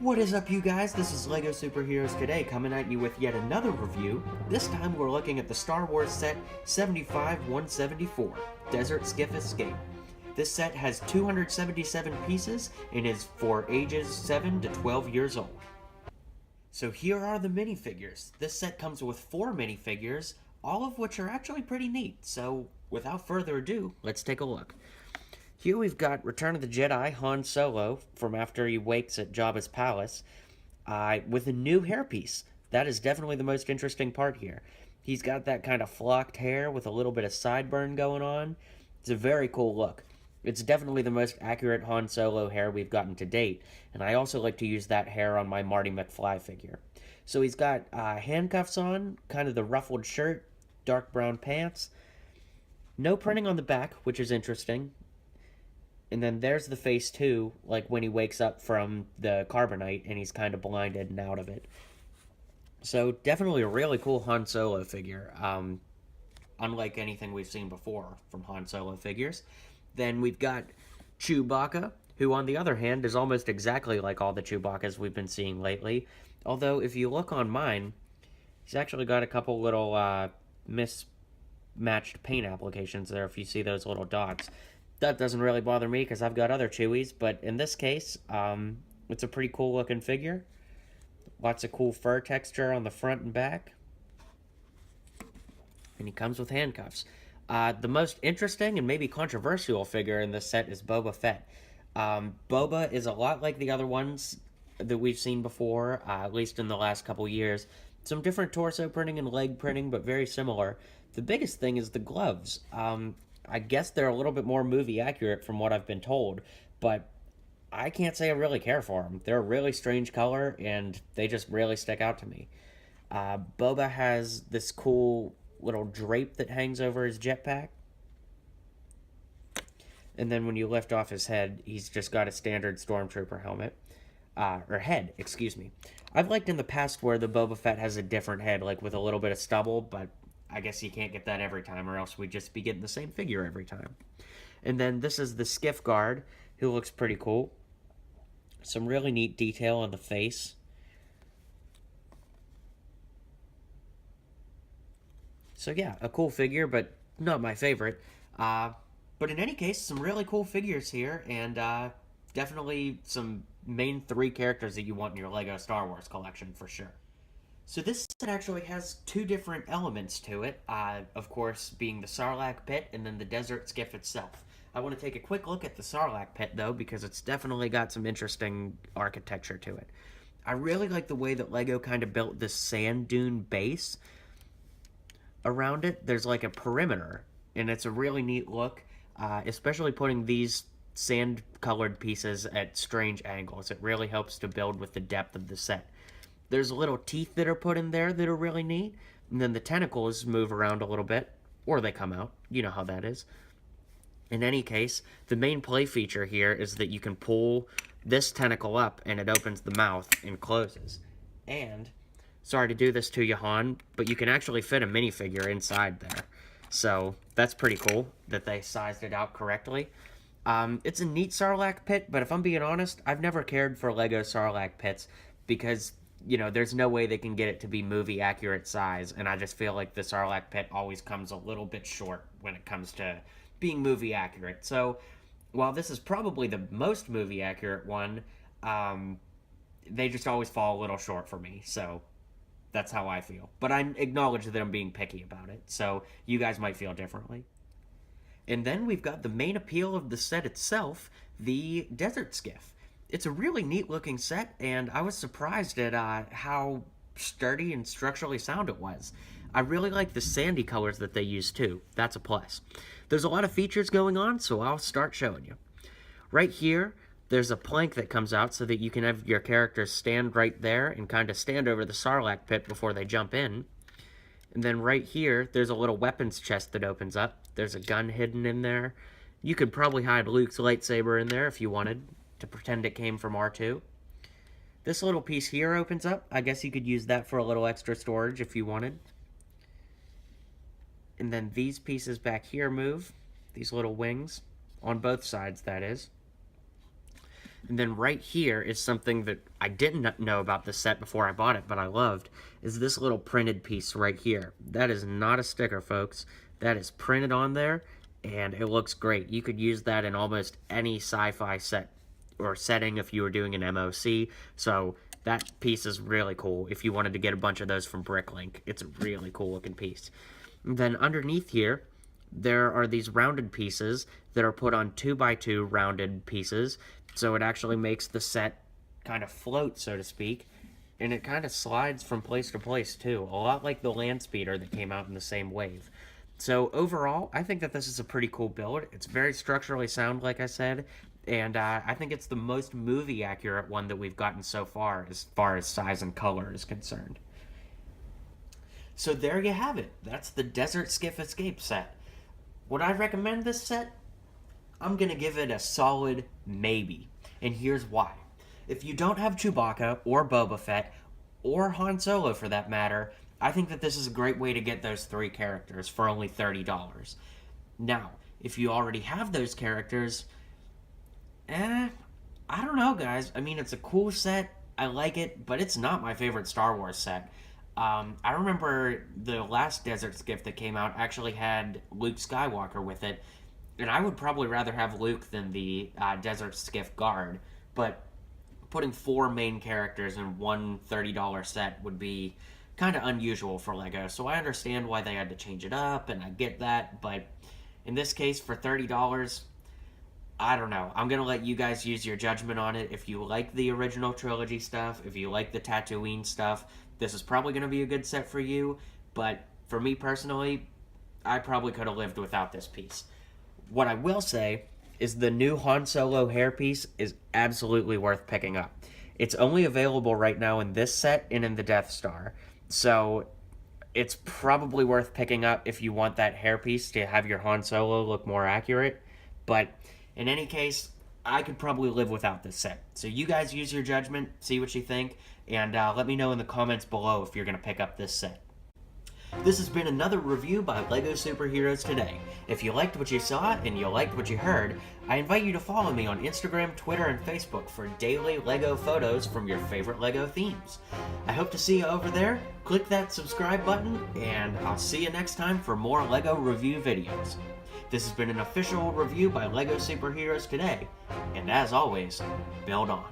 What is up, you guys? This is LEGO Superheroes Today, coming at you with yet another review. This time we're looking at the Star Wars set 75-174, Desert Skiff Escape. This set has 277 pieces and is for ages 7 to 12 years old. So here are the minifigures. This set comes with 4 minifigures, all of which are actually pretty neat. So without further ado, let's take a look. Here we've got Return of the Jedi Han Solo from after he wakes at Jabba's palace with a new hairpiece. That is definitely the most interesting part here. He's got that kind of flocked hair with a little bit of sideburn going on. It's a very cool look. It's definitely the most accurate Han Solo hair we've gotten to date, and I also like to use that hair on my Marty McFly figure. So he's got handcuffs on, kind of the ruffled shirt, dark brown pants. No printing on the back, which is interesting. And then there's the face too, like when he wakes up from the carbonite and he's kind of blinded and out of it. So definitely a really cool Han Solo figure, unlike anything we've seen before from Han Solo figures. Then we've got Chewbacca, who on the other hand is almost exactly like all the Chewbaccas we've been seeing lately. Although if you look on mine, he's actually got a couple little mismatched paint applications there if you see those little dots. That doesn't really bother me because I've got other Chewies, but in this case, it's a pretty cool looking figure. Lots of cool fur texture on the front and back. And he comes with handcuffs. The most interesting and maybe controversial figure in this set is Boba Fett. Boba is a lot like the other ones that we've seen before, at least in the last couple years. Some different torso printing and leg printing, but very similar. The biggest thing is the gloves. I guess they're a little bit more movie accurate from what I've been told, but I can't say I really care for them. They're a really strange color, and they just really stick out to me. Boba has this cool little drape that hangs over his jetpack. And then when you lift off his head, he's just got a standard Stormtrooper helmet. Or head, excuse me. I've liked in the past where the Boba Fett has a different head, like with a little bit of stubble, but I guess you can't get that every time, or else we'd just be getting the same figure every time. And then this is the Skiff guard, who looks pretty cool. Some really neat detail on the face. So yeah, a cool figure, but not my favorite. But in any case, some really cool figures here, and definitely some main 3 characters that you want in your LEGO Star Wars collection for sure. So this set actually has 2 different elements to it, of course being the Sarlacc Pet and then the Desert Skiff itself. I want to take a quick look at the Sarlacc Pet though, because it's definitely got some interesting architecture to it. I really like the way that LEGO kind of built this sand dune base around it. There's like a perimeter, and it's a really neat look, especially putting these sand colored pieces at strange angles. It really helps to build with the depth of the set. There's little teeth that are put in there that are really neat. And then the tentacles move around a little bit. Or they come out. You know how that is. In any case, the main play feature here is that you can pull this tentacle up and it opens the mouth and closes. And, sorry to do this to you, Han, but you can actually fit a minifigure inside there. So, that's pretty cool that they sized it out correctly. It's a neat Sarlacc pit, but if I'm being honest, I've never cared for LEGO Sarlacc pits because, you know, there's no way they can get it to be movie accurate size, and I just feel like the Sarlacc pit always comes a little bit short when it comes to being movie accurate. So, while this is probably the most movie accurate one, they just always fall a little short for me, so that's how I feel. But I acknowledge that I'm being picky about it, so you guys might feel differently. And then we've got the main appeal of the set itself, the Desert Skiff. It's a really neat looking set, and I was surprised at how sturdy and structurally sound it was. I really like the sandy colors that they use too. That's a plus. There's a lot of features going on, so I'll start showing you. Right here, there's a plank that comes out so that you can have your characters stand right there and kind of stand over the Sarlacc pit before they jump in. And then right here, there's a little weapons chest that opens up. There's a gun hidden in there. You could probably hide Luke's lightsaber in there if you wanted to pretend it came from R2. This little piece here opens up. I guess you could use that for a little extra storage if you wanted. And then these pieces back here move. These little wings. On both sides, that is. And then right here is something that I didn't know about this set before I bought it, but I loved, is this little printed piece right here. That is not a sticker, folks. That is printed on there, and it looks great. You could use that in almost any sci-fi set or setting if you were doing an MOC. So that piece is really cool. If you wanted to get a bunch of those from Bricklink, it's a really cool looking piece. And then underneath here, there are these rounded pieces that are put on 2x2 rounded pieces, so it actually makes the set kind of float, so to speak, and it kind of slides from place to place too, a lot like the land speeder that came out in the same wave. So overall, I think that this is a pretty cool build. It's very structurally sound, like I said, and I think it's the most movie accurate one that we've gotten so far as size and color is concerned. So there you have it. That's the Desert Skiff Escape set. Would I recommend this set? I'm going to give it a solid maybe. And here's why. If you don't have Chewbacca or Boba Fett or Han Solo for that matter, I think that this is a great way to get those three characters for only $30. Now, if you already have those characters, I don't know, guys. I mean, it's a cool set. I like it, but it's not my favorite Star Wars set. I remember the last Desert Skiff that came out actually had Luke Skywalker with it, and I would probably rather have Luke than the Desert Skiff Guard, but putting four main characters in one $30 set would be kind of unusual for LEGO, so I understand why they had to change it up, and I get that, but in this case, for $30, I don't know. I'm going to let you guys use your judgment on it. If you like the original trilogy stuff, if you like the Tatooine stuff, this is probably going to be a good set for you, but for me personally, I probably could have lived without this piece. What I will say is the new Han Solo hairpiece is absolutely worth picking up. It's only available right now in this set and in the Death Star, so it's probably worth picking up if you want that hairpiece to have your Han Solo look more accurate, but in any case, I could probably live without this set. So you guys use your judgment, see what you think, and let me know in the comments below if you're going to pick up this set. This has been another review by LEGO Superheroes Today. If you liked what you saw and you liked what you heard, I invite you to follow me on Instagram, Twitter, and Facebook for daily LEGO photos from your favorite LEGO themes. I hope to see you over there. Click that subscribe button, and I'll see you next time for more LEGO review videos. This has been an official review by LEGO Superheroes Today, and as always, build on.